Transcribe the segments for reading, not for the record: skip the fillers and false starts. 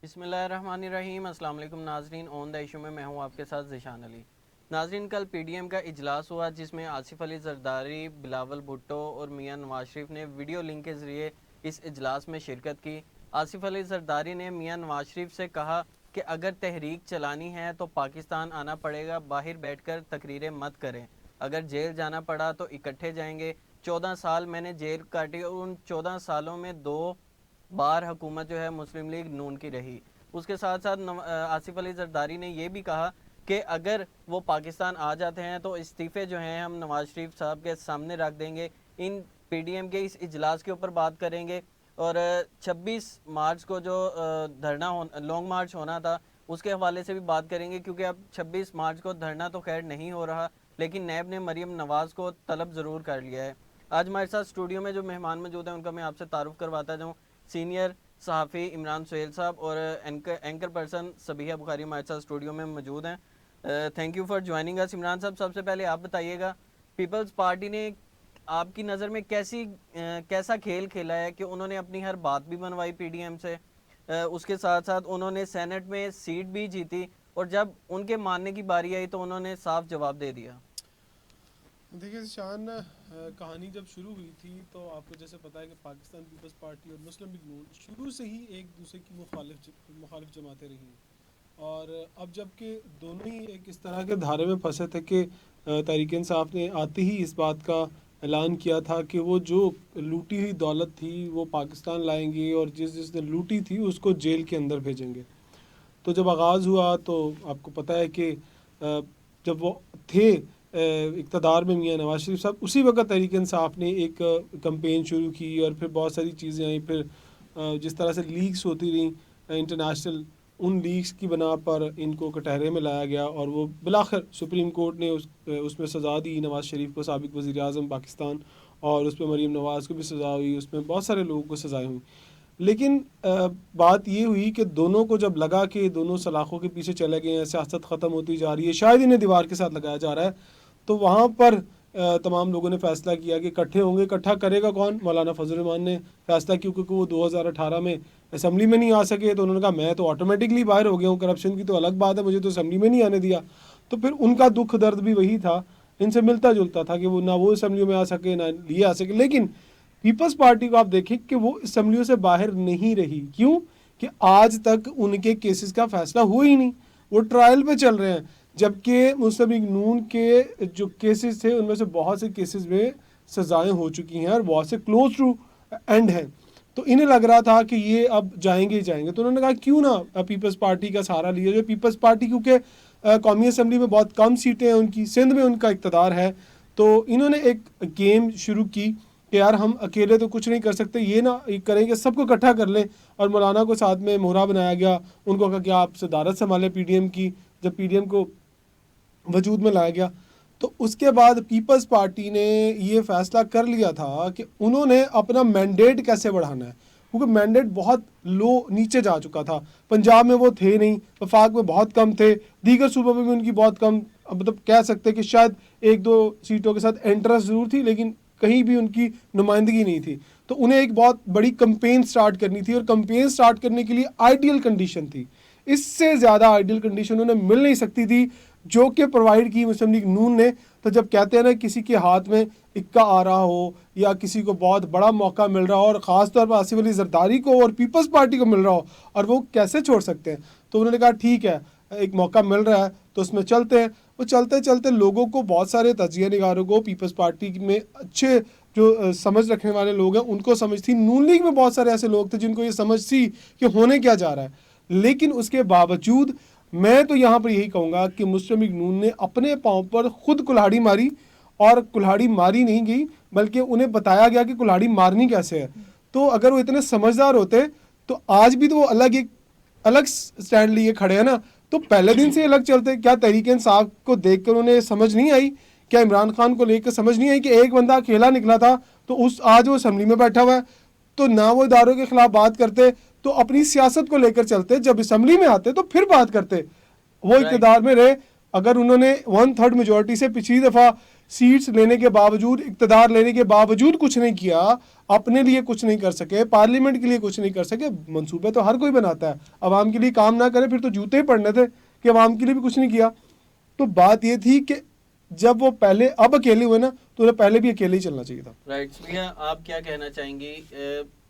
बिस्मिल्लाहिर्रहमानिर्रहीम। अस्सलाम वालेकुम नाजरीन। ऑन द इशू में मैं हूं आपके साथ ज़िशान अली। नाजरीन, कल पीडीएम का इजलास हुआ जिसमें आसिफ अली जरदारी, बिलावल भुट्टो और मियां नवाज शरीफ ने वीडियो लिंक के ज़रिए इस इजलास में शिरकत की। आसिफ अली जरदारी ने मियां नवाज शरीफ से कहा कि अगर तहरीक चलानी है तो पाकिस्तान आना पड़ेगा, बाहर बैठकर तकरीरें मत करें। अगर जेल जाना पड़ा तो इकट्ठे जाएंगे। 14 साल मैंने जेल काटी और उन 14 सालों में 2 बार हुकूमत जो है मुस्लिम लीग नून की रही। उसके साथ साथ आसिफ अली जरदारी ने यह भी कहा कि अगर वो पाकिस्तान आ जाते हैं तो इस्तीफ़े जो हैं हम नवाज शरीफ साहब के सामने रख देंगे। इन पीडीएम के इस इजलास के ऊपर बात करेंगे। और 26 मार्च को जो धरना लॉन्ग मार्च होना था उसके हवाले से भी बात करेंगे, क्योंकि अब 26 मार्च को धरना तो खैर नहीं हो रहा, लेकिन नैब ने मरीम नवाज़ को तलब ज़रूर कर लिया है। आज हमारे साथ स्टूडियो में जो मेहमान मौजूद हैं उनका मैं आपसे तारुफ करवाता जाऊँ। सीनियर सहाफ़ी इमरान सुहेल साहब और एंकर पर्सन सबीहा बुखारी हमारे साथ स्टूडियो में मौजूद हैं। Thank you for joining us. Imran साहब, सबसे पहले आप बताइएगा, पीपल्स पार्टी ने आपकी नज़र में कैसा खेल खेला है कि उन्होंने अपनी हर बात भी बनवाई पीडीएम से, उसके साथ साथ उन्होंने सेनेट में सीट भी जीती, और जब उनके मानने की बारी आई तो उन्होंने साफ जवाब दे दिया। देखिए शान, कहानी जब शुरू हुई थी तो आपको जैसे पता है कि पाकिस्तान पीपल्स पार्टी और मुस्लिम लीग नून शुरू से ही एक दूसरे की मुखालिफ जमातें रही हैं। और अब जबकि दोनों ही एक इस तरह के धारे में फंसे थे कि तहरीक इंसाफ ने आते ही इस बात का ऐलान किया था कि वो जो लूटी हुई दौलत थी वो पाकिस्तान लाएंगे और जिसने लूटी थी उसको जेल के अंदर भेजेंगे। तो जब आगाज़ हुआ तो आपको पता है कि जब वो थे इक़्तिदार में मियां नवाज शरीफ साहब, उसी वक्त तहरीक इंसाफ ने एक कैंपेन शुरू की और फिर बहुत सारी चीज़ें आई। फिर जिस तरह से लीक्स होती रहीं इंटरनेशनल, उन लीक्स की बना पर इनको कटहरे में लाया गया और वो बिलाखिर सुप्रीम कोर्ट ने उसमें सज़ा दी नवाज़ शरीफ को, साबिक़ वज़ीर आज़म पाकिस्तान, और उसमें मरीम नवाज़ को भी सज़ा हुई, उसमें बहुत सारे लोगों को सज़ाएँ हुई। लेकिन बात ये हुई कि दोनों को जब लगा कि दोनों सलाखों के पीछे चले गए हैं, सियासत ख़त्म होती जा रही है, शायद इन्हें दीवार के साथ लगाया जा रहा है, तो वहाँ पर तमाम लोगों ने फ़ैसला किया कि इकट्ठे होंगे। इकट्ठा करेगा कौन? मौलाना फजल रहमान ने फ़ैसला किया, क्योंकि वो 2018 में असम्बली में नहीं आ सके, तो उन्होंने कहा मैं तो ऑटोमेटिकली बाहर हो गया हूँ, करप्शन की तो अलग बात है, मुझे तो असम्बली में नहीं आने दिया। तो फिर उनका दुख दर्द भी वही था, इनसे मिलता जुलता था कि वो ना वो असम्बली में आ सके ना ये आ सके। लेकिन पीपल्स पार्टी को आप देखें कि वो असम्बलियों से बाहर नहीं रही। क्यों? कि आज तक उनके केसेस का फैसला हुआ ही नहीं, वो ट्रायल पे चल रहे हैं। जबकि मुस्लिम लीग नून के जो केसेस थे उनमें से बहुत से केसेस में सज़ाएं हो चुकी हैं और बहुत से क्लोज टू एंड हैं। तो इन्हें लग रहा था कि ये अब जाएंगे ही जाएंगे, तो उन्होंने कहा क्यों ना पीपल्स पार्टी का सहारा लिया जो पीपल्स पार्टी, क्योंकि कौमी असम्बली में बहुत कम सीटें हैं उनकी, सिंध में उनका इक़्तिदार है। तो इन्होंने एक गेम शुरू की कि यार हम अकेले तो कुछ नहीं कर सकते, ये ना करेंगे सबको इकट्ठा कर लें। और मौलाना को साथ में मोहरा बनाया गया, उनको कहा कि आप सदारत संभालें पीडीएम की। जब पीडीएम को वजूद में लाया गया तो उसके बाद पीपल्स पार्टी ने ये फ़ैसला कर लिया था कि उन्होंने अपना मैंडेट कैसे बढ़ाना है, क्योंकि मैंडेट बहुत लो नीचे जा चुका था। पंजाब में वो थे नहीं, वफाक में बहुत कम थे, दीगर सूबों में भी उनकी बहुत कम, मतलब कह सकते हैं कि शायद 1-2 सीटों के साथ इंटरेस्ट ज़रूर थी, लेकिन कहीं भी उनकी नुमाइंदगी नहीं थी। तो उन्हें एक बहुत बड़ी कंपेन स्टार्ट करनी थी और कंपेन स्टार्ट करने के लिए आइडियल कंडीशन थी, इससे ज़्यादा आइडियल कंडीशन उन्हें मिल नहीं सकती थी जो कि प्रोवाइड की मुस्लिम लीग नून ने। तो जब कहते हैं ना किसी के हाथ में इक्का आ रहा हो या किसी को बहुत बड़ा मौका मिल रहा हो, और ख़ास तौर पर आसिफ अली जरदारी को और पीपल्स पार्टी को मिल रहा हो, और वो कैसे छोड़ सकते हैं। तो उन्होंने कहा ठीक है, एक मौका मिल रहा है तो उसमें चलते हैं। वो चलते चलते लोगों को, बहुत सारे तजिया निगारों को पीपल्स पार्टी में अच्छे जो समझ रखने वाले लोग हैं उनको समझ थी, नून लीग में बहुत सारे ऐसे लोग थे जिनको ये समझ थी कि होने क्या जा रहा है। लेकिन उसके बावजूद मैं तो यहाँ पर यही कहूँगा कि मुस्लिम लीग नून ने अपने पाँव पर खुद कुल्हाड़ी मारी, और कुल्हाड़ी मारी नहीं गई बल्कि उन्हें बताया गया कि कुल्हाड़ी मारनी कैसे है। तो अगर वो इतने समझदार होते तो आज भी तो वो अलग स्टैंड लिए खड़े हैं ना, तो पहले दिन से अलग चलते। क्या तहरीक इंसाफ को देखकर उन्हें समझ नहीं आई? क्या इमरान खान को लेकर समझ नहीं आई कि एक बंदा अकेला निकला था तो आज वो असम्बली में बैठा हुआ है? तो ना वो इदारों के खिलाफ बात करते, तो अपनी सियासत को लेकर चलते, जब असम्बली में आते तो फिर बात करते। वो इक़्तिदार में रहे, अगर उन्होंने 1/3 मेजोरिटी से पिछली दफ़ा सीट्स लेने के बावजूद, इक़्तिदार लेने के बावजूद कुछ नहीं किया, अपने लिए कुछ नहीं कर सके, पार्लियामेंट के लिए कुछ नहीं कर सके। मंसूबे तो हर कोई बनाता है, अवाम के लिए काम ना करे फिर तो जूते ही पड़ने थे कि अवाम के लिए भी कुछ नहीं किया। तो बात ये थी कि जब वो पहले अब अकेले हुए ना, तो उन्हें पहले भी अकेले ही चलना चाहिए था। राइट भैया, आप क्या कहना चाहेंगी?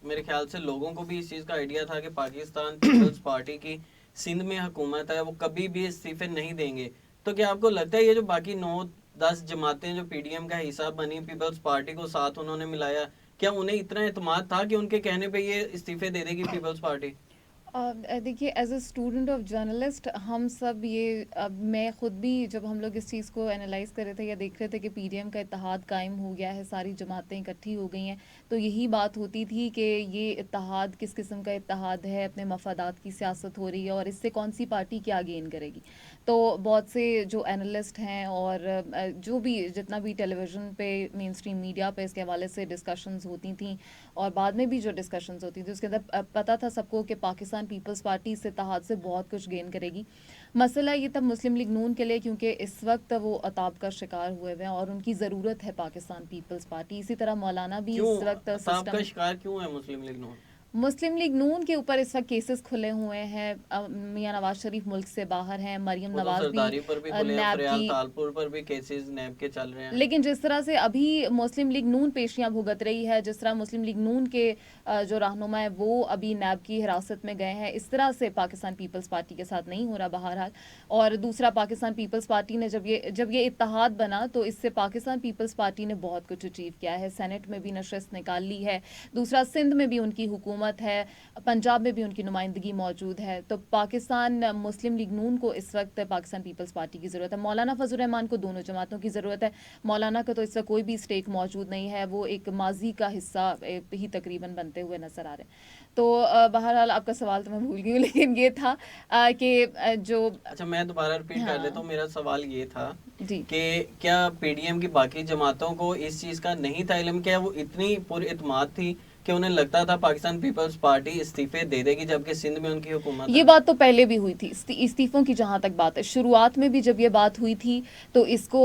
मेरे ख्याल से लोगों को भी इस चीज़ का आइडिया था कि पाकिस्तान पीपल्स पार्टी की सिंध में हुकूमत है, वो कभी भी इस्तीफे नहीं देंगे। तो क्या आपको लगता है ये जो बाकी 9-10 जमातें जो पीडीएम का हिस्सा बनी, पीपल्स पार्टी को साथ उन्होंने मिलाया, क्या उन्हें इतना एतमाद था कि उनके कहने पे ये इस्तीफे दे देगी पीपल्स पार्टी? देखिए, as a student of journalist हम सब ये मैं ख़ुद भी जब हम लोग इस चीज़ को एनालाइज कर रहे थे या देख रहे थे कि पीडीएम का इत्तेहाद कायम हो गया है, सारी जमातें इकट्ठी हो गई हैं, तो यही बात होती थी कि ये इत्तेहाद किस किस्म का इत्तेहाद है, अपने मफादात की सियासत हो रही है और इससे कौन सी पार्टी क्या गेन करेगी। तो बहुत से जो एनालिस्ट हैं और जो भी जितना भी टेलीविज़न पे, मेन स्ट्रीम मीडिया पे इसके हवाले से डिस्कशंस होती थी और बाद में भी जो डिस्कशंस होती थी उसके अंदर पता था सबको कि पाकिस्तान पीपल्स पार्टी इस इत्तेहाद से बहुत कुछ गेन करेगी। मसला ये तब मुस्लिम लीग नून के लिए, क्योंकि इस वक्त वो अताब का शिकार हुए हुए हैं और उनकी ज़रूरत है पाकिस्तान पीपल्स पार्टी। इसी तरह मौलाना भी इस वक्त अताब का शिकार क्यों है मुस्लिम लीग नून? मुस्लिम लीग नून के ऊपर इस वक्त केसेस खुले हुए हैं। मियां नवाज शरीफ मुल्क से बाहर हैं, मरियम नवाज सरदारी पर भी खुले हैं, नैब फरियाल की, तालपुर पर भी केसेस नैब के चल रहे हैं। लेकिन जिस तरह से अभी मुस्लिम लीग नून पेशियां भुगत रही है, जिस तरह मुस्लिम लीग नून के जो रहनुमा है वो अभी नैब की हिरासत में गए हैं, इस तरह से पाकिस्तान पीपल्स पार्टी के साथ नहीं हो रहा बहरहाल। और दूसरा, पाकिस्तान पीपल्स पार्टी ने जब ये इत्तेहाद बना तो इससे पाकिस्तान पीपल्स पार्टी ने बहुत कुछ अचीव किया है। सेनेट में भी नशस्त निकाल ली है, दूसरा सिंध में भी उनकी हुकूमत है, पंजाब में भी उनकी नुमाइंदगी मौजूद है। तो पाकिस्तान मुस्लिम लीग नून को इस वक्त पाकिस्तान पीपल्स पार्टी की ज़रूरत है। मौलाना फजल रहमान को दोनों जमातों की ज़रूरत है। मौलाना का तो इसका कोई भी स्टेक मौजूद नहीं है, वो एक माजी का हिस्सा ही तकरीबन बनते हुए नजर आ रहे हैं। तो बहरहाल आपका सवाल तो मैं भूल गई हूँ, लेकिन ये था कि जो, अच्छा मैं दोबारा रिपीट कर देता हूँ। मेरा सवाल ये था जी कि क्या पीडीएम की बाकी जमातों को इस चीज़ का नहीं था इल्म? क्या वो इतनी पुरइत्माद थी कि उन्हें लगता था पाकिस्तान पीपल्स पार्टी इस्तीफे दे देगी जबकि सिंध में उनकी हुकूमत ये बात तो पहले भी हुई थी। इस्तीफों की जहाँ तक बात है, शुरुआत में भी जब ये बात हुई थी तो इसको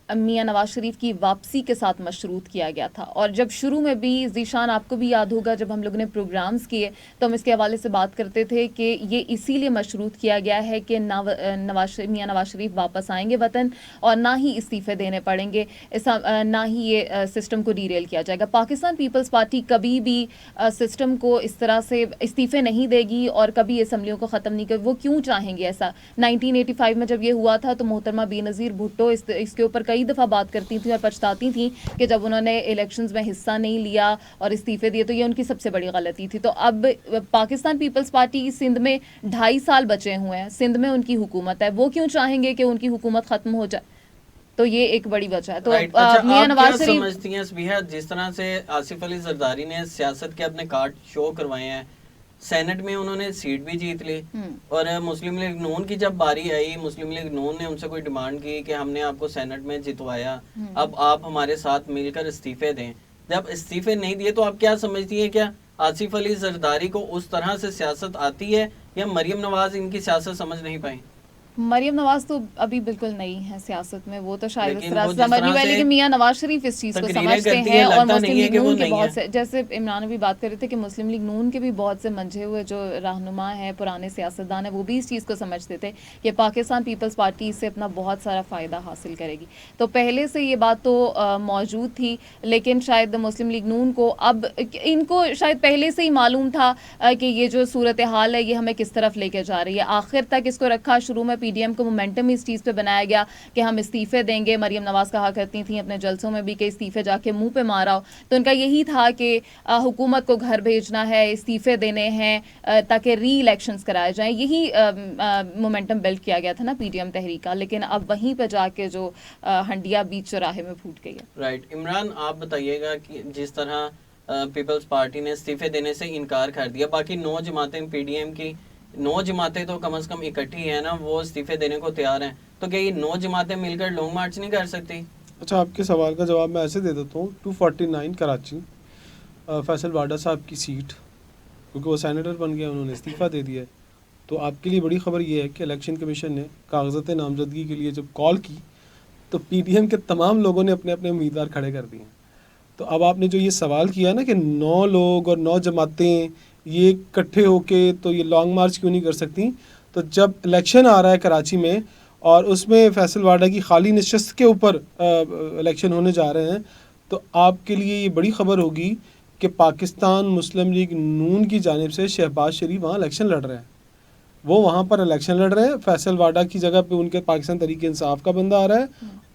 मियां नवाज शरीफ की वापसी के साथ मशरूत किया गया था। और जब शुरू में भी, ज़ीशान आपको भी याद होगा, जब हम लोगों ने प्रोग्राम्स किए तो हम इसके हवाले से बात करते थे कि ये इसीलिए मशरूत किया गया है कि मियां नवाज शरीफ वापस आएंगे वतन और ना ही इस्तीफ़े देने पड़ेंगे, ना ही ये सिस्टम को डीरेल किया जाएगा। पाकिस्तान पीपल्स पार्टी कभी भी सिस्टम को इस तरह से इस्तीफ़े नहीं देगी और कभी असम्बलियों को ख़त्म नहीं कर, वो क्यों चाहेंगे ऐसा? 1985 में जब ये हुआ था तो मोहतरमा बेनज़ीर भुट्टो इसके ऊपर कई दफ़ा बात करती थी और पछताती थी कि जब उन्होंने इलेक्शंस में हिस्सा नहीं लिया और इस्तीफे दिए, तो ये उनकी सबसे बड़ी गलती थी। तो अब पाकिस्तान पीपल्स पार्टी सिंध में 2.5 साल बचे हुए हैं, सिंध में उनकी हुकूमत है, वो क्यों चाहेंगे कि उनकी हुकूमत खत्म हो जाए? तो ये एक बड़ी वजह है। तो मियां नवाज शरीफ समझती हैं स्पीहा, जिस तरह से आसिफ अली जरदारी ने सियासत के अपने कार्ड शो करवाए हैं, सेनेट में उन्होंने सीट भी जीत ली और मुस्लिम लीग नून की जब बारी आई, मुस्लिम लीग नून ने उनसे कोई डिमांड की कि हमने आपको सेनेट में जितवाया, अब आप हमारे साथ मिलकर इस्तीफे दें। जब इस्तीफे नहीं दिए तो आप क्या समझती हैं, क्या आसिफ अली जरदारी को उस तरह से सियासत आती है या मरियम नवाज इनकी सियासत समझ नहीं पाई? मरियम नवाज तो अभी बिल्कुल नहीं है सियासत में, वो तो शायद इस तरह समझ नहीं पाए, लेकिन मियां नवाज शरीफ इस चीज़ को समझते हैं। और मुस्लिम लीग नून के बहुत से, जैसे इमरान भी बात कर रहे थे कि मुस्लिम लीग नून के भी बहुत से मंझे हुए जो रहनुमा हैं, पुराने सियासतदान हैं, वो भी इस चीज़ को समझते थे कि पाकिस्तान पीपल्स पार्टी इससे अपना बहुत सारा फ़ायदा हासिल करेगी। तो पहले से ये बात तो मौजूद थी, लेकिन शायद मुस्लिम लीग नून को अब, इनको शायद पहले से ही मालूम था कि ये जो सूरत हाल है ये हमें किस तरफ लेके जा रही है। आखिर तक इसको रखा, शुरू में पीडीएम को मोमेंटम इस चीज़ पे बनाया गया कि हम इस्तीफे देंगे। मरियम नवाज कहा करती थी अपने जलसों में भी कि इस्तीफे जाके मुंह पे मारा हो, तो उनका यही था कि हुकूमत को घर भेजना है, इस्तीफे देने हैं ताकि री इलेक्शंस कराए जाएं। यही मोमेंटम बिल्ड किया गया था ना पीडीएम तहरीक का, लेकिन अब वहीं पे जाके जो हंडिया बीच चौराहे में फूट गई है। राइट। इमरान, आप बताइएगा कि जिस तरह पीपल्स पार्टी ने इस्तीफे देने से इनकार कर दिया, बाकी 9 जमातें पीडीएम की 9 जमातें तो कम से कम इकट्ठी है ना, वो इस्तीफे देने को तैयार हैं, तो क्या ये 9 जमातें मिलकर लॉन्ग मार्च नहीं कर सकती? अच्छा, आपके सवाल का जवाब मैं ऐसे दे देता हूँ। 249 कराची, फैसल वाडा साहब की सीट, क्योंकि वो सेनेटर बन गया, उन्होंने इस्तीफ़ा दे दिया है। तो आपके लिए बड़ी ख़बर ये है कि इलेक्शन कमीशन ने कागज़ात नामजदगी के लिए जब कॉल की तो पीडीएम के तमाम लोगों ने अपने अपने उम्मीदवार खड़े कर दिए हैं। तो अब आपने जो ये सवाल किया ना कि 9 लोग और 9 जमातें ये इकट्ठे होके तो ये लॉन्ग मार्च क्यों नहीं कर सकती, तो जब इलेक्शन आ रहा है कराची में और उसमें फैसल वाडा की खाली नशस्त के ऊपर इलेक्शन होने जा रहे हैं, तो आपके लिए ये बड़ी ख़बर होगी कि पाकिस्तान मुस्लिम लीग नून की जानिब से शहबाज शरीफ वहाँ इलेक्शन लड़ रहे हैं। वो वहाँ पर इलेक्शन लड़ रहे हैं, फैसल वाडा की जगह पे उनके पाकिस्तान तरीके इंसाफ का बंदा आ रहा है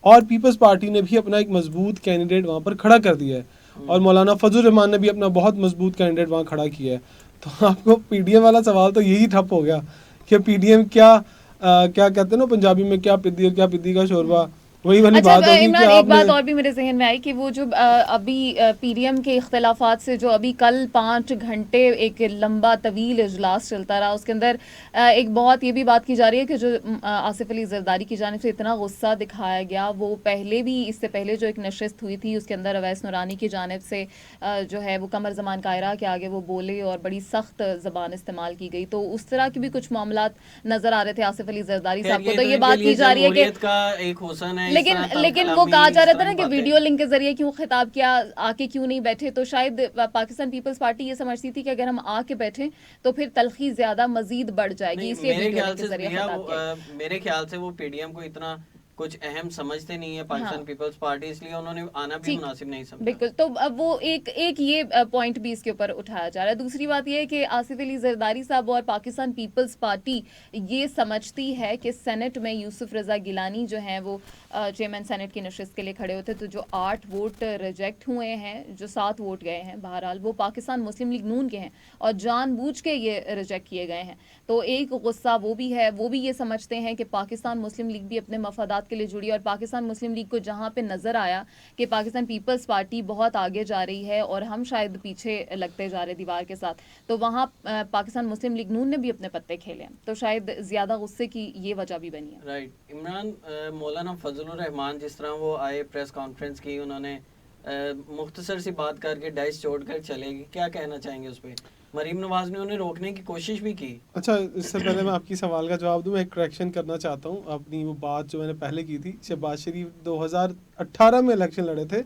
और पीपल्स पार्टी ने भी अपना एक मजबूत कैंडिडेट वहाँ पर खड़ा कर दिया है और मौलाना फजल रहमान ने भी अपना बहुत मजबूत कैंडिडेट वहाँ खड़ा किया है। तो आपको पीडीएम वाला सवाल तो यही ठप हो गया कि पीडीएम क्या कहते हैं ना पंजाबी में, क्या पिद्दी और क्या पिद्दी का शोरबा, वही वाली अच्छा बात होगी कि इमरान, एक बात आपने और भी मेरे जहन में आई कि वो जो अभी पीडीएम के इख्तलाफात से जो अभी कल 5 घंटे एक लंबा तवील इजलास चलता रहा, उसके अंदर एक बहुत ये भी बात की जा रही है कि जो आसिफ अली जरदारी की जानिब से इतना गुस्सा दिखाया गया, वो पहले भी, इससे पहले जो एक नशिस्त हुई थी उसके अंदर अवैस नूरानी की जानिब से जो है वो कमर जमान कायरा के आगे वो बोले और बड़ी सख्त जबान इस्तेमाल की गई। तो उस तरह के भी कुछ मामलात नजर आ रहे थे आसिफ अली जरदारी साहब को। तो ये बात की जा रही है कि का एक हुसन है, लेकिन वो कहा जा रहा था ना कि वीडियो लिंक के जरिए क्यों खिताब किया, आके क्यों नहीं बैठे। तो शायद पाकिस्तान पीपल्स पार्टी ये समझती थी कि अगर हम आके बैठे तो फिर तलखी ज्यादा मजीद बढ़ जाएगी, इसलिए वीडियो लिंक के जरिए खिताब किया। मेरे ख्याल से वो पीडीएम को इतना कुछ अहम समझते नहीं है पाकिस्तान हाँ। पीपल्स पार्टी, इसलिए उन्होंने आना भी मुनासिब नहीं समझा। बिल्कुल, तो अब वो एक ये पॉइंट भी इसके ऊपर उठाया जा रहा है। दूसरी बात ये है कि आसिफ अली जरदारी साहब और पाकिस्तान पीपल्स पार्टी ये समझती है कि सेनेट में यूसुफ रजा गिलानी जो हैं वो चेयरमैन सेनेट की नशिस्त के लिए खड़े होते, तो जो 8 वोट रिजेक्ट हुए हैं, जो 7 वोट गए हैं, बहरहाल वो पाकिस्तान मुस्लिम लीग नून के हैं और जानबूझ के ये रिजेक्ट किए गए हैं। तो एक गुस्सा वो भी है, वो भी ये समझते हैं कि पाकिस्तान मुस्लिम लीग भी अपने मफादात के लिए जुड़ी और पाकिस्तान मुस्लिम लीग को जहाँ पे नज़र आया कि पाकिस्तान पीपल्स पार्टी बहुत आगे जा रही है और हम शायद पीछे लगते जा रहे दीवार के साथ, तो वहाँ पाकिस्तान मुस्लिम लीग नून ने भी अपने पत्ते खेले हैं। तो शायद ज़्यादा गुस्से की ये वजह भी बनी है। राइट। इमरान, मौलाना फजलुर रहमान जिस तरह वो आए, प्रेस कॉन्फ्रेंस की, उन्होंने मुख्तसर सी बात करके डाइस छोड़कर चले गए, क्या कहना चाहेंगे उस पर? मरीम नवाज ने उन्हें रोकने की कोशिश भी की। अच्छा, इससे पहले मैं आपकी सवाल का जवाब दूं, मैं एक करेक्शन करना चाहता हूं अपनी वो बात जो मैंने पहले की थी। शहबाज शरीफ 2018 में इलेक्शन लड़े थे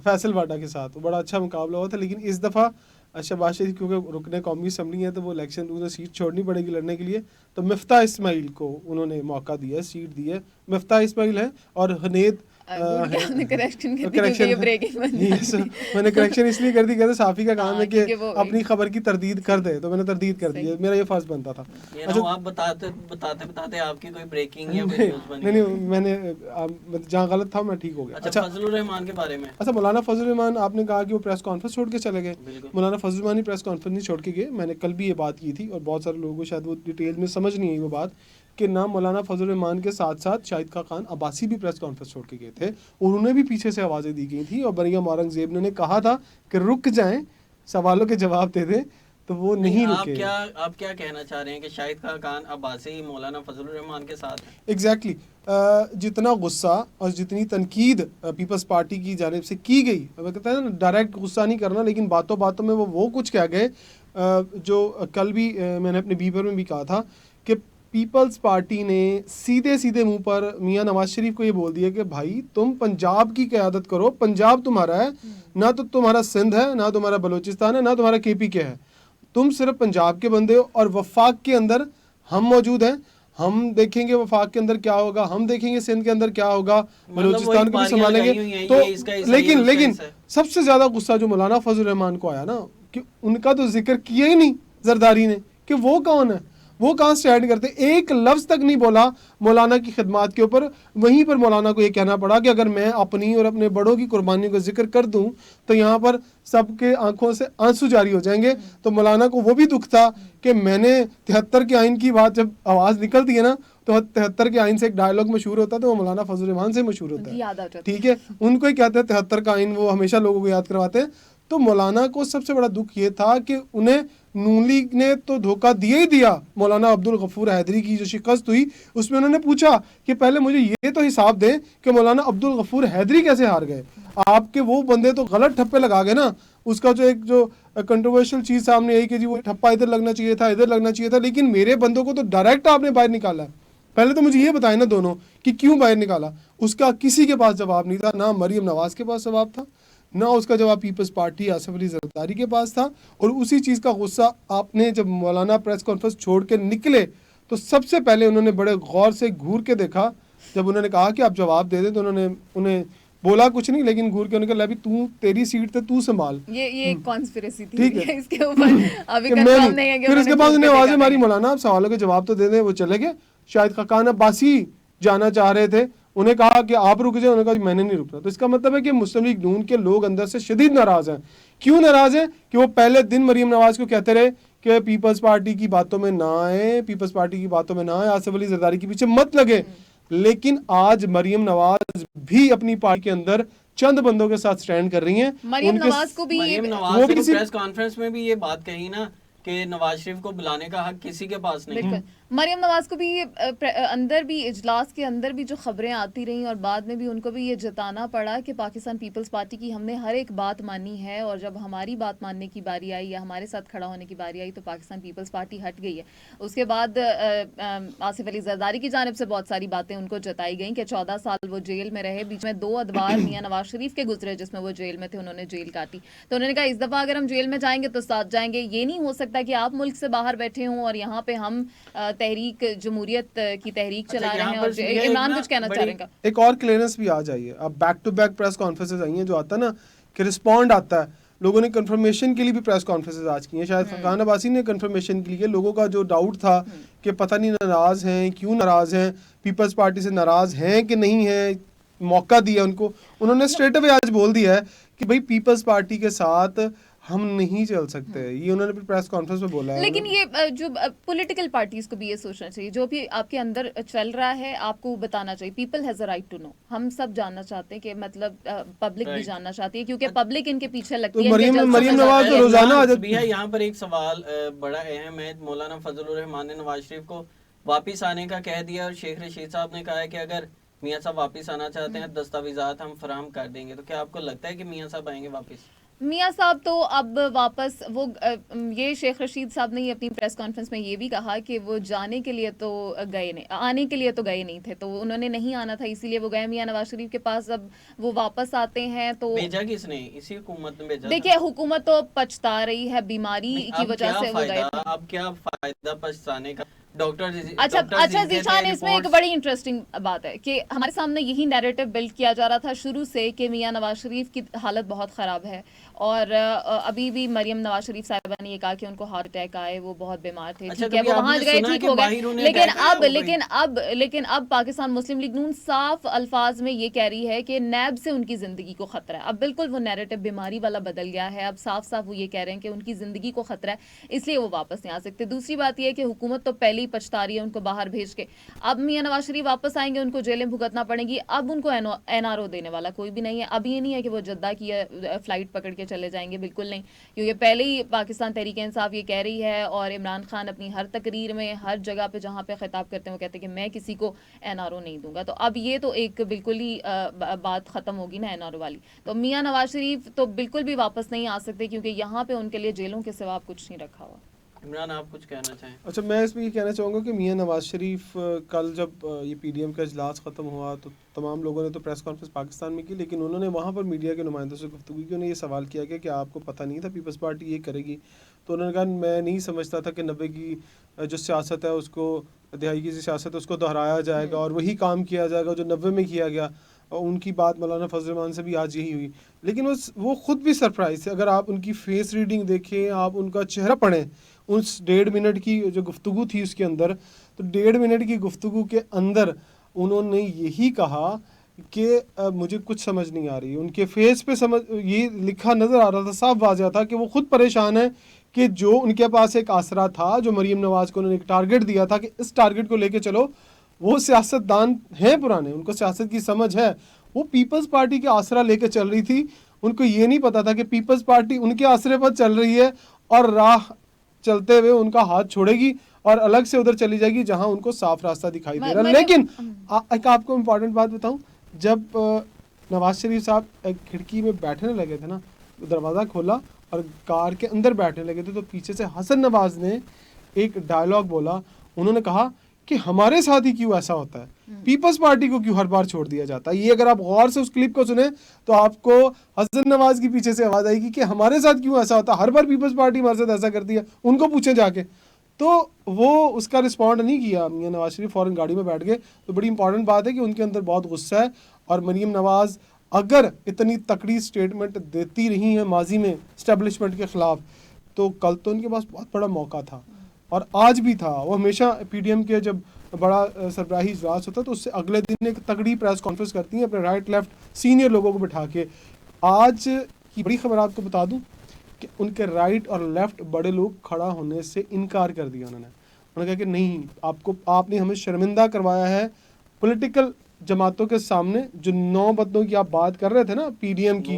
फैसल वाडा के साथ, वो बड़ा अच्छा मुकाबला हुआ था, लेकिन इस दफ़ा शहबाज शरीफ क्योंकि रुकने कौमी असम्बली है तो वो इलेक्शन उन्हें सीट छोड़नी पड़ेगी लड़ने के लिए, तो मिफ्ता इस्माइल को उन्होंने मौका दिया, सीट दी है। मिफ्ता इस्माइल है और हनेद मैंने करेक्शन इसलिए कर दी, कहते साफी का काम है कि अपनी खबर की तरदीद कर दे, तो मैंने तरदीद कर दी है, मेरा ये फर्ज बनता था। अच्छा, आप बताते आपकी कोई ब्रेकिंग या नहीं, मैंने जहाँ गलत था मैं ठीक हो गया। अच्छा, फजलुर रहमान के बारे में। अच्छा, मौलाना फजल रहमान, आपने कहा कि वो प्रेस कॉन्फ्रेंस छोड़ के चले गए। मौलाना फजल रहमान ही प्रेस कॉन्फ्रेंस नहीं छोड़ के गए, मैंने कल भी ये बात की थी और बहुत सारे लोगों को शायद वो डिटेल में समझ नहीं आई वो बात कि ना मौलाना फजल रहमान के साथ साथ शाहिद खान अब्बासी भी प्रेस कॉन्फ्रेंस छोड़ के गए थे, उन्होंने भी पीछे से आवाज़ें दी गई थी और मरियम औरंगजेब ने कहा था कि रुक जाएं, सवालों के जवाब दे दें, तो वो नहीं रुके। आप क्या कहना चाह रहे हैं कि शाहिद खान अब्बासी मौलाना फजल रहमान के साथ हैं? एग्जैक्टली जितना गुस्सा और जितनी तनकीद पीपल्स पार्टी की जानिब से की गई, मैं कहता है ना डायरेक्ट गुस्सा नहीं करना, लेकिन बातों बातों में वो कुछ कह गए जो कल भी मैंने अपने बीपर में भी कहा था कि पीपल्स पार्टी ने सीधे सीधे मुंह पर मियां नवाज शरीफ को ये बोल दिया कि भाई तुम पंजाब की क़यादत करो, पंजाब तुम्हारा है, ना तो तुम्हारा सिंध है, ना तुम्हारा बलूचिस्तान है, ना तुम्हारा KPK है, तुम सिर्फ पंजाब के बंदे हो और वफाक के अंदर हम मौजूद हैं, हम देखेंगे वफाक के अंदर क्या होगा, हम देखेंगे सिंध के अंदर क्या होगा, बलूचिस्तान को भी संभालेंगे। तो लेकिन सबसे ज़्यादा गुस्सा जो मौलाना फजल रहमान को आया ना कि उनका तो जिक्र किया ही नहीं जरदारी ने कि वो कौन है, वो कहाँ स्टैंड करते, एक लफ्ज़ तक नहीं बोला मौलाना की खिदमात के ऊपर। वहीं पर मौलाना को ये कहना पड़ा कि अगर मैं अपनी और अपने बड़ों की कुर्बानियों का जिक्र कर दूं तो यहाँ पर सबके आंखों से आंसू जारी हो जाएंगे। तो मौलाना को वो भी दुख था कि मैंने 73 के आइन की बात जब आवाज़ निकलती है ना, तो 73 के आइन से एक डायलॉग मशहूर होता है, तो वो मौलाना फजल रहमान से मशहूर होता है, ठीक है, उनको ही कहते हैं 73 का आइन, वो हमेशा लोगों को याद करवाते हैं। तो मौलाना को सबसे बड़ा दुख ये था कि उन्हें नून लीग ने तो धोखा दिया ही दिया। मौलाना अब्दुल गफूर हैदरी की जो शिकस्त हुई उसमें उन्होंने पूछा कि पहले मुझे ये तो हिसाब दें कि मौलाना अब्दुल गफूर हैदरी कैसे हार गए, आपके वो बंदे तो गलत ठप्पे लगा गए ना। उसका जो कंट्रोवर्शियल चीज़ सामने आई कि जी वो ठप्पा इधर लगना चाहिए था, इधर लगना चाहिए था, लेकिन मेरे बंदों को तो डायरेक्ट आपने बाहर निकाला है। पहले तो मुझे ये बताएं ना दोनों कि क्यों बाहर निकाला। उसका किसी के पास जवाब नहीं था, ना मरियम नवाज के पास जवाब था, ना उसका जवाब पीपल्स पार्टी आसिफ अली जरदारी के पास था। और उसी चीज़ का गुस्सा आपने जब मौलाना प्रेस कॉन्फ्रेंस छोड़ के निकले तो सबसे पहले उन्होंने बड़े गौर से घूर के देखा। जब उन्होंने कहा कि आप जवाब दे दें तो उन्होंने उन्हें बोला कुछ नहीं, लेकिन घूर के उन्होंने कहा, तू तेरी सीट थे, तू संभाल। ये एक कॉन्स्पिरेसी थी, ठीक है। इसके ऊपर अभी कंफर्म नहीं है कि फिर उसके बाद उन्होंने उन्हें आवाज़ें मारी, मौलाना आप सवालों के जवाब तो दे दें। वो चले गए। शायद खकान अब्बासी जाना चाह रहे थे, उन्हें कहा कि आप रुक जाए, उन्होंने कहा मैंने नहीं रुकना। तो इसका मतलब है कि मुस्लिम लीग नून के लोग अंदर से शदीद नाराज हैं। क्यों नाराज हैं? कि वो पहले दिन मरियम नवाज को कहते रहे कि पीपल्स पार्टी की बातों में ना आए, पीपल्स पार्टी की बातों में ना आए, आसिफ अली जरदारी के पीछे मत लगे। लेकिन आज मरियम नवाज भी अपनी पार्टी के अंदर चंद बंदों के साथ स्टैंड कर रही हैं। मरियम नवाज को भी मरियम नवाज ने प्रेस कॉन्फ्रेंस में भी ये बात कही ना कि नवाज शरीफ को बुलाने का हक किसी के पास नहीं है। मरियम नवाज को भी अंदर भी इजलास के अंदर भी जो खबरें आती रहीं और बाद में भी उनको भी ये जताना पड़ा कि पाकिस्तान पीपल्स पार्टी की हमने हर एक बात मानी है, और जब हमारी बात मानने की बारी आई या हमारे साथ खड़ा होने की बारी आई तो पाकिस्तान पीपल्स पार्टी हट गई है। उसके बाद आसिफ अली जरदारी की जानिब से बहुत सारी बातें उनको जताई गई कि 14 साल वो जेल में रहे, बीच में 2 अदवार मियां नवाज शरीफ के गुजरे जिसमें वो जेल में थे, उन्होंने जेल काटी। तो उन्होंने कहा इस दफ़ा अगर हम जेल में जाएंगे तो साथ जाएंगे। ये नहीं हो सकता कि आप मुल्क से बाहर बैठे हों और यहाँ पे हम तहरीक जमहूरियत की तहरीक चला रहे हैं। और इमरान कुछ कहना चाह रहे हैं? एक और क्लियरेंस भी आ जाइए। अब back to back press conferences आई हैं, जो आता है ना कि रिस्पॉन्ड आता है। लोगों ने कंफर्मेशन के लिए भी प्रेस कॉन्फ्रेंसेस आज की हैं। शायद फरकान अब्बासी ने कंफर्मेशन के लिए, लोगों का जो डाउट था कि पता नहीं नाराज हैं, क्यों नाराज हैं, पीपल्स पार्टी से नाराज हैं कि नहीं है, मौका दिया उनको। उन्होंने स्ट्रेट अवे आज बोल दिया है कि भाई पीपल्स पार्टी के साथ हम नहीं चल सकते। ये उन्होंने भी प्रेस कॉन्फ्रेंस में बोला है। लेकिन ये जो पॉलिटिकल पार्टीज को भी ये सोचना चाहिए, जो भी आपके अंदर चल रहा है आपको बताना चाहिए। People has a right to know. हम सब जानना चाहते हैं कि मतलब पब्लिक भी जानना चाहती है, क्योंकि पब्लिक इनके पीछे लगती है। मरियम नवाज तो रोजाना आदत भी है। यहाँ पर एक सवाल बड़ा अहम है। मौलाना फजलुर रहमान ने नवाज शरीफ को वापिस आने का कह दिया और शेख रशीद साहब ने कहा है कि अगर मियाँ साहब वापिस आना चाहते हैं दस्तावेजात हम फराहम कर देंगे। तो क्या आपको लगता है कि मियाँ साहब आएंगे वापिस? मियाँ साहब तो अब वापस वो ये शेख रशीद साहब ने अपनी प्रेस कॉन्फ्रेंस में ये भी कहा कि वो जाने के लिए तो गए नहीं, आने के लिए तो गए नहीं थे, तो उन्होंने नहीं आना था इसीलिए वो गए मियाँ नवाज शरीफ के पास। अब वो वापस आते हैं तो भेजा किसने? इसी हुकूमत ने भेजा। देखिए हुकूमत तो पछता रही है बीमारी की वजह से वो गए। अब क्या फायदा पछताने का? डॉक्टर अच्छा जीशान, इसमें एक बड़ी इंटरेस्टिंग बात है कि हमारे सामने यही नैरेटिव बिल्ड किया जा रहा था शुरू से कि मियां नवाज शरीफ की हालत बहुत ख़राब है, और अभी भी मरियम नवाज शरीफ साहिबा ने ये कहा कि उनको हार्ट अटैक आए, वो बहुत बीमार थे। ठीक है, वो वहां गए, ठीक हो गए। लेकिन अब पाकिस्तान मुस्लिम लीग नून साफ अल्फाज में ये कह रही है कि नैब से उनकी ज़िंदगी को ख़तरा है। अब बिल्कुल वो नैरेटिव बीमारी वाला बदल गया है। अब साफ साफ वो ये कह रहे हैं कि उनकी ज़िंदगी को ख़तरा है, इसलिए वो वापस नहीं आ सकते। दूसरी बात यह है कि हुकूमत तो पहले ही पछता रही है उनको बाहर भेज के। अब मियां नवाज शरीफ वापस आएंगे, उनको जेलें भुगतना पड़ेगी। अब उनको NRO देने वाला कोई भी नहीं है। अब ये नहीं है कि वो जद्दा की फ्लाइट पकड़ के चले जाएंगे, बिल्कुल नहीं, क्योंकि पहले ही पाकिस्तान तहरीक इंसाफ ये कह रही है, और इमरान खान अपनी हर तकरीर में हर जगह पे जहाँ पे खिताब करते हैं वो कहते हैं कि मैं किसी को NRO नहीं दूंगा। तो अब ये तो एक बिल्कुल ही बात खत्म होगी ना NRO वाली। तो मियां नवाज शरीफ तो बिल्कुल भी वापस नहीं आ सकते, क्योंकि यहाँ पे उनके लिए जेलों के सिवा कुछ नहीं रखा हुआ। इमरान, आप कुछ कहना चाहें? अच्छा, मैं इसमें ये कहना चाहूँगा कि मियां नवाज शरीफ कल जब ये PDM का इजलास ख़त्म हुआ तो तमाम लोगों ने तो प्रेस कॉन्फ्रेंस पाकिस्तान में की, लेकिन उन्होंने वहाँ पर मीडिया के नुमाइंदों से गुफ्तगू की। उन्हें ये सवाल किया गया कि आपको पता नहीं था पीपल्स पार्टी ये करेगी? तो उन्होंने कहा मैं नहीं समझता था कि 90 की जो सियासत है उसको, दिहाई की सियासत है उसको दोहराया जाएगा और वही काम किया जाएगा जो 90 में किया गया। और उनकी बात मौलाना फजल रहमान से भी आज यही हुई, लेकिन वो ख़ुद भी सरप्राइज थे। अगर आप उनकी फेस रीडिंग देखें, आप उनका चेहरा पढ़ें, उस 1.5 मिनट की जो गुफ्तगू थी उसके अंदर, तो 1.5 मिनट की गुफ्तगू के अंदर उन्होंने यही कहा कि मुझे कुछ समझ नहीं आ रही। उनके फेस पे समझ ये लिखा नज़र आ रहा था, साफ वाज़ह था कि वो ख़ुद परेशान है कि जो उनके पास एक आसरा था, जो मरीम नवाज़ को उन्होंने एक टारगेट दिया था कि इस टारगेट को लेके चलो, वो सियासतदान हैं पुराने, उनको सियासत की समझ है। वो पीपल्स पार्टी के आसरा लेके चल रही थी। उनको ये नहीं पता था कि पीपल्स पार्टी उनके आसरे पर चल रही है और राह चलते हुए उनका हाथ छोड़ेगी और अलग से उधर चली जाएगी जहां उनको साफ रास्ता दिखाई दे रहा है। लेकिन एक आपको इम्पॉर्टेंट बात बताऊं, जब नवाज शरीफ साहब खिड़की में बैठने लगे थे ना, दरवाज़ा खोला और कार के अंदर बैठने लगे थे, तो पीछे से हसन नवाज ने एक डायलॉग बोला। उन्होंने कहा कि हमारे साथ ही क्यों ऐसा होता है, पीपल्स पार्टी को क्यों हर बार छोड़ दिया जाता है। ये अगर आप गौर से उस क्लिप को सुने तो आपको हसन नवाज की पीछे से आवाज़ आएगी कि हमारे साथ क्यों ऐसा होता है, हर बार पीपल्स पार्टी हमारे साथ ऐसा करती है, उनको पूछें जाके। तो वो उसका रिस्पॉन्ड नहीं किया, मियां नवाज शरीफ फ़ौरन गाड़ी में बैठ गए। तो बड़ी इंपॉर्टेंट बात है कि उनके अंदर बहुत गुस्सा है, और मरीम नवाज़ अगर इतनी तकड़ी स्टेटमेंट देती रही हैं माजी में इस्टेब्लिशमेंट के ख़िलाफ़, तो कल तो उनके पास बहुत बड़ा मौका था और आज भी था। वो हमेशा पीडीएम के जब बड़ा सरबराही इजलास होता है तो उससे अगले दिन एक तगड़ी प्रेस कॉन्फ्रेंस करती हैं अपने राइट लेफ्ट सीनियर लोगों को बिठा के। आज की बड़ी खबर आपको बता दूं कि उनके राइट और लेफ्ट बड़े लोग खड़ा होने से इनकार कर दिया। उन्होंने कहा कि नहीं, आपने हमें शर्मिंदा करवाया है पॉलिटिकल जमातों के सामने। जो 9 बंदों की आप बात कर रहे थे ना पीडीएम की,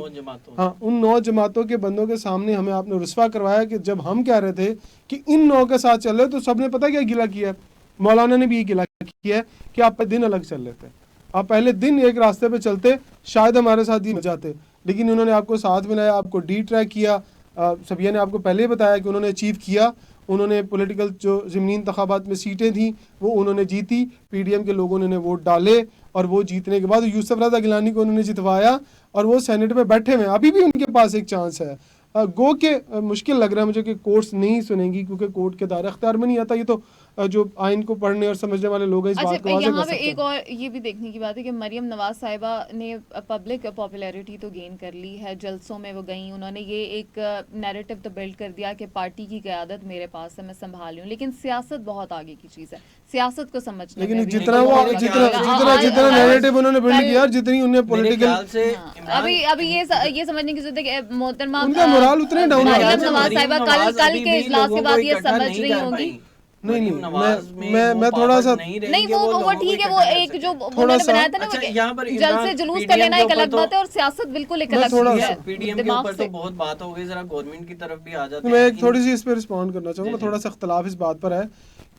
हाँ, उन 9 जमातों के बंदों के सामने हमें आपने रुस्वा करवाया कि जब हम कह रहे थे कि इन 9 के साथ चल रहे तो सबने पता क्या गिला किया है, मौलाना ने भी ये गिला किया है कि आप दिन अलग चल रहे थे, आप पहले दिन एक रास्ते पे चलते शायद हमारे साथ ही जाते, लेकिन उन्होंने आपको साथ मिलाया, आपको डी ट्रैक किया। सबिया ने आपको पहले ही बताया कि उन्होंने अचीव किया, उन्होंने पॉलिटिकल जो ज़मीनी इंतखाबात में सीटें थी वो उन्होंने जीती, पीडीएम के लोगों ने वोट डाले और वो जीतने के बाद यूसुफ रज़ा गिलानी को उन्होंने जितवाया और वो सेनेट में बैठे हुए। अभी भी उनके पास एक चांस है। गो के मुश्किल लग रहा है मुझे कि कोर्ट्स नहीं सुनेंगी, क्योंकि कोर्ट के दायरे अख्तियार में नहीं आता। ये तो जो आइन को पढ़ने और समझने वाले लोग हैं इस बात को वाज़ेह कर सकते हैं। एक और ये भी देखने की बात है कि मरियम नवाज साहिबा ने पब्लिक पॉपुलैरिटी तो गेन कर ली है, जलसों में वो गई, उन्होंने ये एक नैरेटिव तो बिल्ड कर दिया कि पार्टी की क़यादत मेरे पास है, मैं संभाल रही हूँ। लेकिन सियासत बहुत आगे की चीज़ है, सियासत को समझना। लेकिन जितना नैरेटिव उन्होंने बिल्ड किया, जितनी उन्हें पॉलिटिकल अभी ये समझने की जरूरत है कि मोहतरमा उनका मोरल उतने डाउन है। मरियम नवाज साहिबा कल के इजलास के बाद ये समझ रही होंगी। नहीं, मैं थोड़ा सा नहीं, वो ठीक है, वो एक जो उन्होंने बनाया था ना, जल से जुलूस का लेना एक अलग बात है और सियासत बिल्कुल एक अलग चीज है। पीडीएम के ऊपर तो बहुत बात हो गई, जरा गवर्नमेंट की तरफ भी आ जाते हैं। मैं एक थोड़ी सी इस पे रिस्पॉन्ड करना चाहूँगा। थोड़ा सा इख्तलाफ इस बात पर है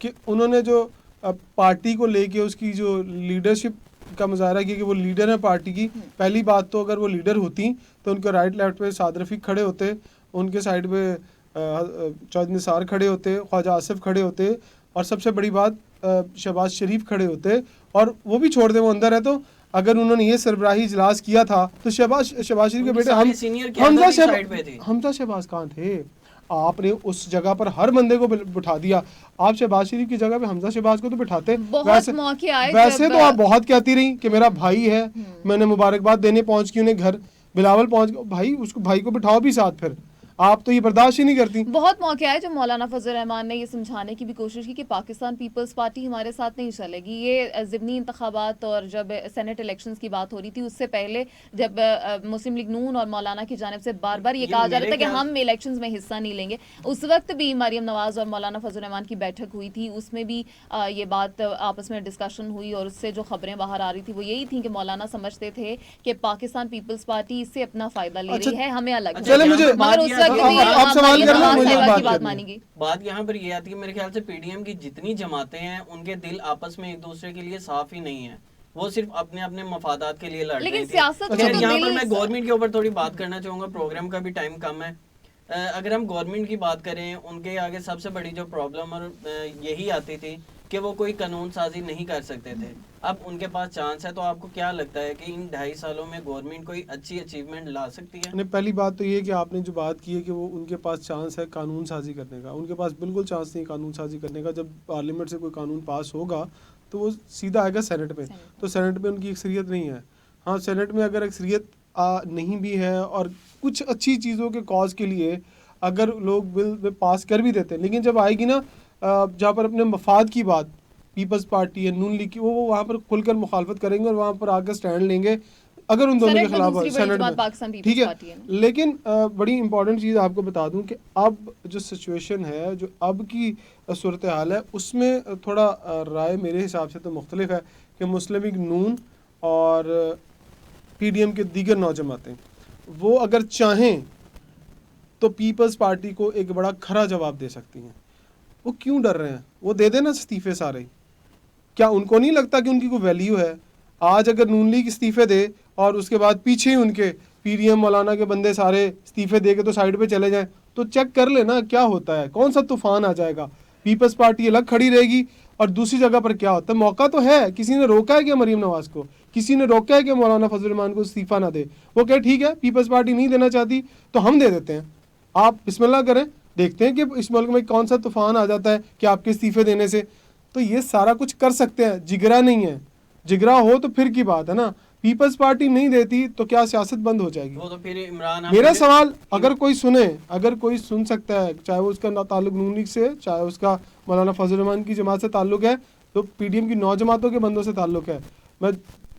कि उन्होंने जो पार्टी को लेके उसकी जो लीडरशिप का मुजाहरा किया कि वो लीडर है पार्टी की। पहली बात तो अगर वो लीडर होती तो उनके राइट लेफ्ट पे साद रफीक खड़े होते, उनके साइड पे चौधरी निसार खड़े होते, ख्वाजा आसिफ खड़े होते, और सबसे बड़ी बात शहबाज शरीफ खड़े होते। और वो भी छोड़ दे, वो अंदर है, तो अगर उन्होंने ये सरबराही इजलास किया था तो शहबाज शरीफ के बेटे हमजा शहबाज कहाँ थे? आपने उस जगह पर हर बंदे को बिठा दिया। आप शहबाज शरीफ की जगह पे हमजा शहबाज को तो बिठाते। वैसे तो आप बहुत कहती रही कि मेरा भाई है, मैंने मुबारकबाद देने पहुंच की उन्हें घर, बिलावल पहुंच गया भाई, उसको भाई को बिठाओ भी साथ। फिर आप तो ये बर्दाश्त ही नहीं करती। बहुत मौके आए जो मौलाना फजल रहमान ने ये समझाने की भी कोशिश की कि पाकिस्तान पीपल्स पार्टी हमारे साथ नहीं चलेगी। ये ज़िमनी इंतखाबात और जब सेनेट इलेक्शंस की बात हो रही थी उससे पहले जब मुस्लिम लीग नून और मौलाना की जानिब से बार बार ये कहा जा रहा था कि हम इलेक्शंस में हिस्सा नहीं लेंगे, उस वक्त भी मरियम नवाज और मौलाना फजल रहमान की बैठक हुई थी, उसमें भी ये बात आपस में डिस्कशन हुई और उससे जो खबरें बाहर आ रही थी वो यही थी कि मौलाना समझते थे कि पाकिस्तान पीपल्स पार्टी इससे अपना फायदा ले रही है, हमें अलग। आप सवाल करना, मुझे बात यहाँ पर ये आती है, मेरे ख्याल से पीडीएम की जितनी जमातें हैं उनके दिल आपस में एक दूसरे के लिए साफ ही नहीं है, वो सिर्फ अपने अपने मफादात के लिए लड़ रहे हैं। यहाँ पर मैं गवर्नमेंट के ऊपर थोड़ी बात करना चाहूंगा, प्रोग्राम का भी टाइम कम है। अगर हम गवर्नमेंट की बात करें, उनके आगे सबसे बड़ी जो प्रॉब्लम और यही आती थी कि वो कोई कानून साजी नहीं कर सकते थे। अब उनके पास चांस है, तो आपको क्या लगता है कि इन 2.5 सालों में गवर्नमेंट कोई अच्छी अचीवमेंट ला सकती है? नहीं, पहली बात तो ये कि आपने जो बात की है कि वो उनके पास चांस है कानून साजी करने का, उनके पास बिल्कुल चांस नहीं कानून साजी करने का। जब पार्लियामेंट से कोई कानून पास होगा तो वो सीधा आएगा सेनेट पे, तो सेनेट में उनकी अक्सरियत नहीं है। हाँ, सेनेट में अगर अक्सरियत नहीं भी है और कुछ अच्छी चीज़ों के कॉज के लिए अगर लोग बिल पास कर भी देते हैं, लेकिन जब आएगी ना जहाँ पर अपने मफाद की बात, पीपल्स पार्टी है, नून लीग की, वो वहाँ पर खुलकर मुखालफत करेंगे और वहाँ पर आकर स्टैंड लेंगे अगर उन दोनों के खिलाफ सेनेट में, ठीक है। लेकिन बड़ी इंपॉर्टेंट चीज़ आपको बता दूं कि अब जो सिचुएशन है, जो अब की सूरत हाल है, उसमें थोड़ा राय मेरे हिसाब से तो मुख्तलिफ है कि मुस्लिम लीग नून और पीडीएम के दीगर नौजमातें वो अगर चाहें तो पीपल्स पार्टी को एक बड़ा खरा जवाब दे सकती हैं। वो क्यों डर रहे हैं? वो दे देना इस्तीफे सारे। क्या उनको नहीं लगता कि उनकी कोई वैल्यू है? आज अगर नून लीग इस्तीफे दे और उसके बाद पीछे ही उनके पीडीएम मौलाना के बंदे सारे इस्तीफे दे के तो साइड पे चले जाएं, तो चेक कर लेना क्या होता है, कौन सा तूफान आ जाएगा। पीपल्स पार्टी अलग खड़ी रहेगी और दूसरी जगह पर क्या होता है, मौका तो है, किसी ने रोका है क्या मरीम नवाज को, किसी ने रोका है कि मौलाना फजल रहमान को इस्तीफा ना दे, वो कहे ठीक है पीपल्स पार्टी नहीं देना चाहती तो हम दे देते हैं, आप बिस्मिल्लाह करें, देखते हैं कि इस मुल्क में कौन सा तूफान आ जाता है कि आपके इस्तीफे देने से। तो ये सारा कुछ कर सकते हैं, जिगरा नहीं है, जिगरा हो तो फिर की बात है ना, पीपल्स पार्टी नहीं देती तो क्या सियासत बंद हो जाएगी? वो तो फिर इमरान मेरा सवाल, अगर कोई सुने, अगर कोई सुन सकता है, चाहे वो उसका ताल्लुक नून लीग से, चाहे उसका मौलाना फजल रहमान की जमात से ताल्लुक है, तो पीडीएम की 9 जमातों के बंदों से ताल्लुक है, मैं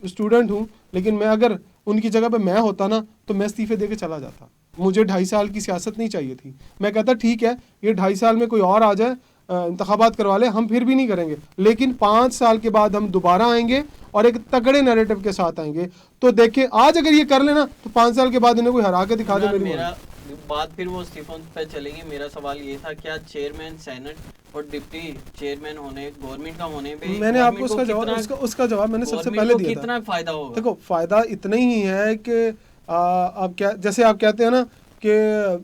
स्टूडेंट हूँ, लेकिन मैं अगर उनकी जगह पे मैं होता ना तो मैं इस्तीफे दे के चला जाता। मुझे 2.5 साल की सियासत नहीं चाहिए थी, मैं कहता ठीक है ये 2.5 साल में कोई और आ जाए, इंतखाबात करवा ले, हम फिर भी नहीं करेंगे, लेकिन 5 साल के बाद हम दोबारा आएंगे और एक तगड़े नैरेटिव के साथ आएंगे। तो देखें आज अगर ये कर लेना तो 5 साल के बाद इन्हें कोई हरा के दिखा दे। मेरा बात फिर वो इस्तीफों पे चलेगी। मेरा सवाल ये था, क्या चेयरमैन सेनेट और डिप्टी चेयरमैन होने, गवर्नमेंट का होने पे, मैंने आपको उसका जवाब मैंने सबसे पहले दिया था। कितना फायदा होगा? देखो फायदा इतना ही है कि आप क्या, जैसे आप कहते हैं ना कि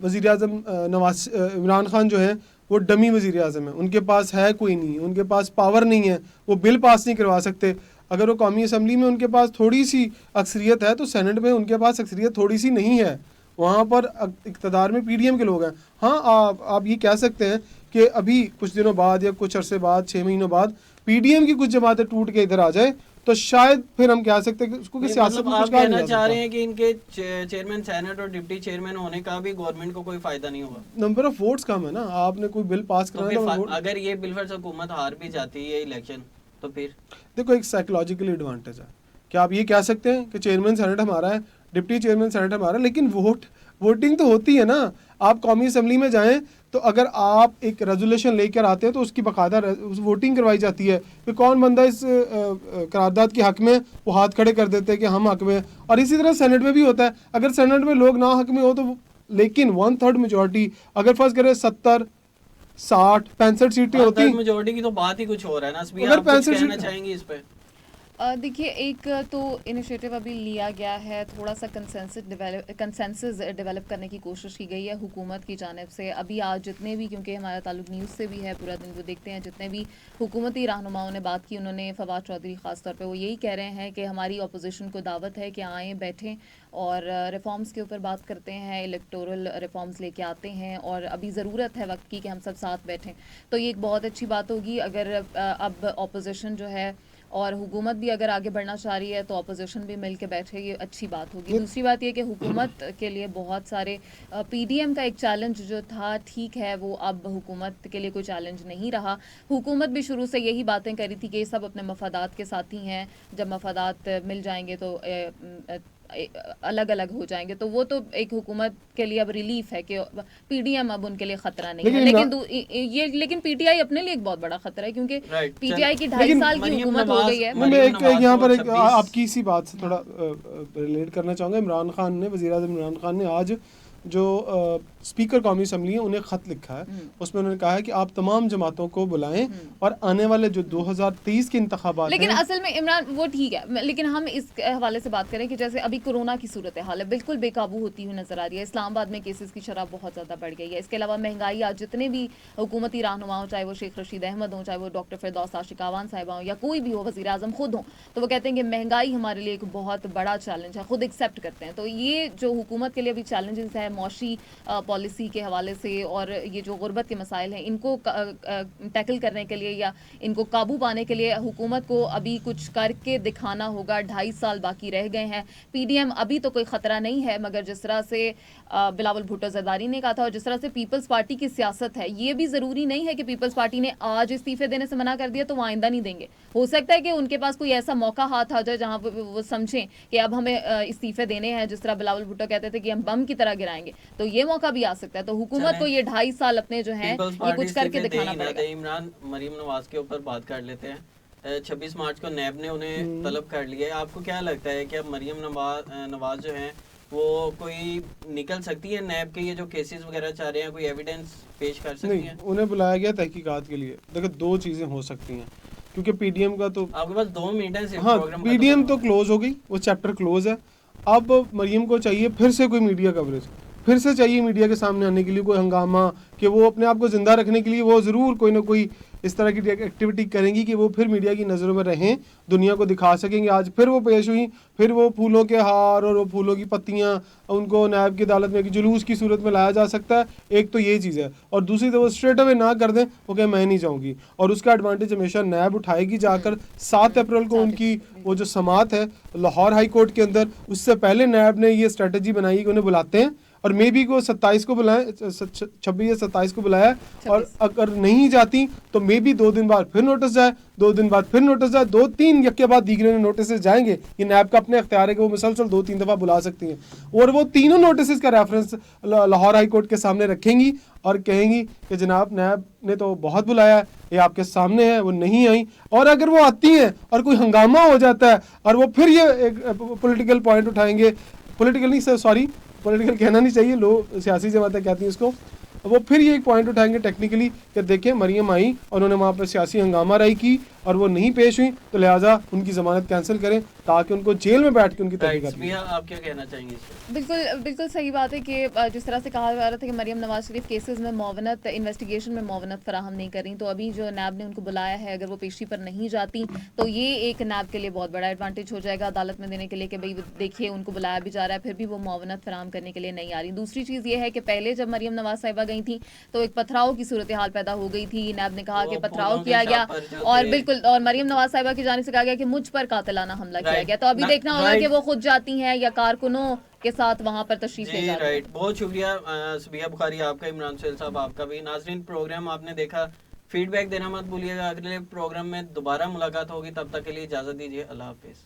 वज़ीर आज़म नवाज इमरान खान जो है वो डमी वज़ीर आज़म है, उनके पास है कोई नहीं, उनके पास पावर नहीं है, वो बिल पास नहीं करवा सकते। अगर वो कौमी असम्बली में उनके पास थोड़ी सी अक्सरियत है तो सेनेट में उनके पास अक्सरियत थोड़ी सी नहीं है, वहाँ पर इक़्तिदार में पीडीएम के लोग हैं। हाँ आप ये कह सकते हैं कि अभी कुछ दिनों बाद या कुछ अरसे बाद, 6 महीनों बाद पीडीएम की कुछ जमातें टूट के इधर आ जाए तो शायद फिर हम कह सकते हैं कि उसको सियासत में कुछ कहना चाह रहे हैं कि इनके चेयरमैन सेनेट और डिप्टी चेयरमैन होने का भी गवर्नमेंट को कोई फायदा नहीं होगा? नंबर ऑफ वोट्स कम है ना, आपने कोई बिल पास कराना तो अगर ये बिलफर्ज हुकूमत हार भी जाती है इलेक्शन तो फिर देखो एक साइकोलॉजिकल एडवांटेज है कि आप ये कह सकते हैं कि चेयरमैन सेनेट हमारा है, डिप्टी चेयरमैन सेनेट हमारा है, लेकिन वोटिंग तो होती है ना। आप कौमी असम्बली में जाएं तो अगर आप एक रेजोल्यूशन लेकर आते हैं तो उसकी बाकायदा वोटिंग करवाई जाती है कि कौन बंदा इस करारदाद के हक में, वो हाथ खड़े कर देते हैं कि हम हक में। और इसी तरह सेनेट में भी होता है, अगर सेनेट में लोग ना हक में हो तो, लेकिन 1/3 मेजोरिटी, अगर फर्ज करें 70 60 65 सीटें होती हैं, मेजोरिटी की तो बात ही कुछ हो रहा है ना। अगर 65 कहना चाहेंगे इस पे? देखिए एक तो इनिशिएटिव अभी लिया गया है, थोड़ा सा कंसेंसस डेवलप करने की कोशिश की गई है हुकूमत की जानिब से। अभी आज जितने भी, क्योंकि हमारा ताल्लुक न्यूज़ से भी है, पूरा दिन वो देखते हैं, जितने भी हुकूमती रहनुमाओं ने बात की, उन्होंने फवाद चौधरी ख़ास तौर पे वो यही कह रहे हैं कि हमारी अपोजिशन को दावत है कि आएँ, बैठें और रिफॉर्म्स के ऊपर बात करते हैं, इलेक्टोरल रिफॉर्म्स लेके आते हैं और अभी ज़रूरत है वक्त की कि हम सब साथ बैठें। तो ये एक बहुत अच्छी बात होगी अगर अब अपोजिशन जो है और हुकूमत भी अगर आगे बढ़ना चाह रही है तो अपोजिशन भी मिल के बैठे, ये अच्छी बात होगी। दूसरी बात ये कि हुकूमत के लिए बहुत सारे पीडीएम का एक चैलेंज जो था, ठीक है, वो अब हुकूमत के लिए कोई चैलेंज नहीं रहा। हुकूमत भी शुरू से यही बातें करी थी कि ये सब अपने मफादात के साथ ही हैं, जब मफादात मिल जाएंगे तो अलग अलग हो जाएंगे, तो वो तो एक हुकूमत के लिए अब रिलीफ है कि पीडीएम अब उनके लिए खतरा नहीं है। लेकिन पीटीआई अपने लिए एक बहुत बड़ा खतरा है, क्योंकि पीटीआई की 2.5 साल की हुकूमत हो गई है। मैं एक यहाँ पर एक आपकी इसी बात से थोड़ा रिलेट करना चाहूँगा। इमरान खान ने, वज़ीर आज़म इमरान खान ने आज जो स्पीकर कौमी असम्बली है उन्हें ख़त लिखा है, उसमें उन्होंने कहा है कि आप तमाम जमातों को बुलाएं और आने वाले जो 2023 के इंतखाबात, लेकिन असल में इमरान वो ठीक है, लेकिन हम इस हवाले से बात करें कि जैसे अभी कोरोना की सूरत हाल है, बिल्कुल बेकाबू होती हुई नजर आ रही है। इस्लामाबाद में केसेस की शरह बहुत ज़्यादा बढ़ गई है। इसके अलावा महंगाई, आज जितने भी हुकूमती रहनुमा हो, चाहे वो शेख रशीद अहमद हों, चाहे वो डॉक्टर फिरदौस आशिकावान साहिबा हों, या कोई भी हो, वज़ीर आज़म खुद हों, तो वो कहते हैं कि महंगाई हमारे लिए एक बहुत बड़ा चैलेंज है, खुद एक्सेप्ट करते हैं। तो ये जो हुकूमत के लिए अभी चैलेंजेस है मौशी पॉलिसी के हवाले से, और ये जो गुर्बत के मसाइल हैं, इनको टैकल करने के लिए या इनको काबू पाने के लिए हुकूमत को अभी कुछ करके दिखाना होगा। 2.5 साल बाकी रह गए हैं। पीडीएम अभी तो कोई ख़तरा नहीं है, मगर जिस तरह से बिलावल भुट्टो ज़रदारी ने कहा था और जिस तरह से पीपल्स पार्टी की सियासत है, ये भी ज़रूरी नहीं है कि पीपल्स पार्टी ने आज इस्तीफ़े देने से मना कर दिया तो वो आइंदा नहीं देंगे। हो सकता है कि उनके पास कोई ऐसा मौका हाथ आ जाए जहाँ पर वो समझें कि अब हमें इस्तीफ़े देने हैं, जिस तरह बिलावल भुट्टो कहते थे कि हम बम की तरह गिराएंगे, तो ये मौका भी आ सकता है। तो हुकूमत को ये 2.5 साल अपने जो हैं ये कुछ करके दिखाना पड़ेगा। इमरान, मरीम नवाज के ऊपर बात कर लेते हैं। 26 मार्च को नैब ने उन्हें तलब कर लिया है। आपको क्या लगता है कि अब मरीम नवाज जो हैं वो कोई निकल सकती है नैब के ये जो केसेस वगैरह चाह रहे हैं, कोई एविडेंस पेश कर सकती हैं? उन्हें बुलाया गया तहकीकात के लिए। देखो 2 चीज़ें हो सकती हैं, क्योंकि पीडीएम का तो आपके पास 2 मिनट है सिर्फ। हाँ, पीडीएम तो क्लोज हो गई, वो चैप्टर क्लोज है। अब मरीम को चाहिए फिर से कोई मीडिया कवरेज। फिर से चाहिए मीडिया के सामने आने के लिए कोई हंगामा, कि वो अपने आप को ज़िंदा रखने के लिए वो ज़रूर कोई ना कोई इस तरह की एक्टिविटी करेंगी कि वो फिर मीडिया की नज़रों में रहें, दुनिया को दिखा सकेंगे। आज फिर वो पेश हुई, फिर वो फूलों के हार और वो फूलों की पत्तियां उनको नायब की अदालत में जुलूस की सूरत में लाया जा सकता है। एक तो ये चीज़ है, और दूसरी तो वो स्ट्रेट अवे ना कर दें, वो कहें मैं नहीं जाऊँगी, और उसका एडवांटेज हमेशा नायब उठाएगी जाकर। 7 अप्रैल को उनकी वो जो समात है लाहौर हाई कोर्ट के अंदर, उससे पहले नायब ने ये स्ट्रेटजी बनाई कि उन्हें बुलाते हैं, और मे बी को 27 को बुलाएं, 26 या 27 को बुलाया, और अगर नहीं जाती तो मे बी 2 दिन बाद फिर नोटिस जाए, 2 दिन बाद फिर नोटिस जाए, 2-3 यके बाद दीगरे नोटिस जाएंगे। ये नैब का अपने अख्तियार है कि वो मुसलसल 2-3 दफ़ा बुला सकती हैं, और वो तीनों नोटिस का रेफरेंस लाहौर हाई कोर्ट के सामने रखेंगी और कहेंगी कि जनाब नैब ने तो बहुत बुलाया है, ये आपके सामने है, वो नहीं आई। और अगर वो आती हैं और कोई हंगामा हो जाता है और वो फिर ये एक पॉलिटिकल पॉइंट उठाएंगे, पॉलिटिकल नहीं सॉरी पॉलिटिकल कहना नहीं चाहिए, लोग सियासी जमातें कहती हैं इसको, वो फिर ये एक पॉइंट उठाएंगे टेक्निकली कि देखें मरियम आई और उन्होंने वहाँ पर सियासी हंगामा राई की और वो नहीं पेश हुई, तो लिहाजा उनकी ज़मानत कैंसिल करें ताकि उनको जेल में बैठ के उनकी तहकीकात भैया आप क्या कहना चाहेंगे इस पर? बिल्कुल बिल्कुल सही बात है कि जिस तरह से कहा जा रहा था कि मरियम नवाज शरीफ केसेस में मुआवनत, इन्वेस्टिगेशन में मुआवनत फराहम नहीं कर रही, तो अभी जो नैब ने उनको बुलाया है, अगर वो पेशी पर नहीं जाती तो ये एक नैब के लिए बहुत बड़ा एडवांटेज हो जाएगा अदालत में देने के लिए कि भाई देखिए उनको बुलाया भी जा रहा है, फिर भी वो मुआवनत फराहम करने के लिए नहीं आ रही। दूसरी चीज़ ये है कि पहले जब मरियम नवाज साहिबा गई थी तो एक पथराव की सूरत हाल पैदा हो गई थी, नैब ने कहा कि पथराव किया गया, और बिल्कुल, और मरियम नवाज साहिबा की जानिब से कहा गया कि मुझ पर कातिलाना हमला किया गया। तो अभी देखना होगा कि वो खुद जाती हैं या कारकुनों के साथ वहां पर तशरीफ ले जाती हैं। राइट, बहुत शुक्रिया सबिया बुखारी आपका, इमरान सुहेल साहब आपका भी। नाजरीन, प्रोग्राम आपने देखा, फीडबैक देना मत भूलिएगा। अगले प्रोग्राम में दोबारा मुलाकात होगी, तब तक के लिए इजाजत दीजिए। अल्लाह हाफिज।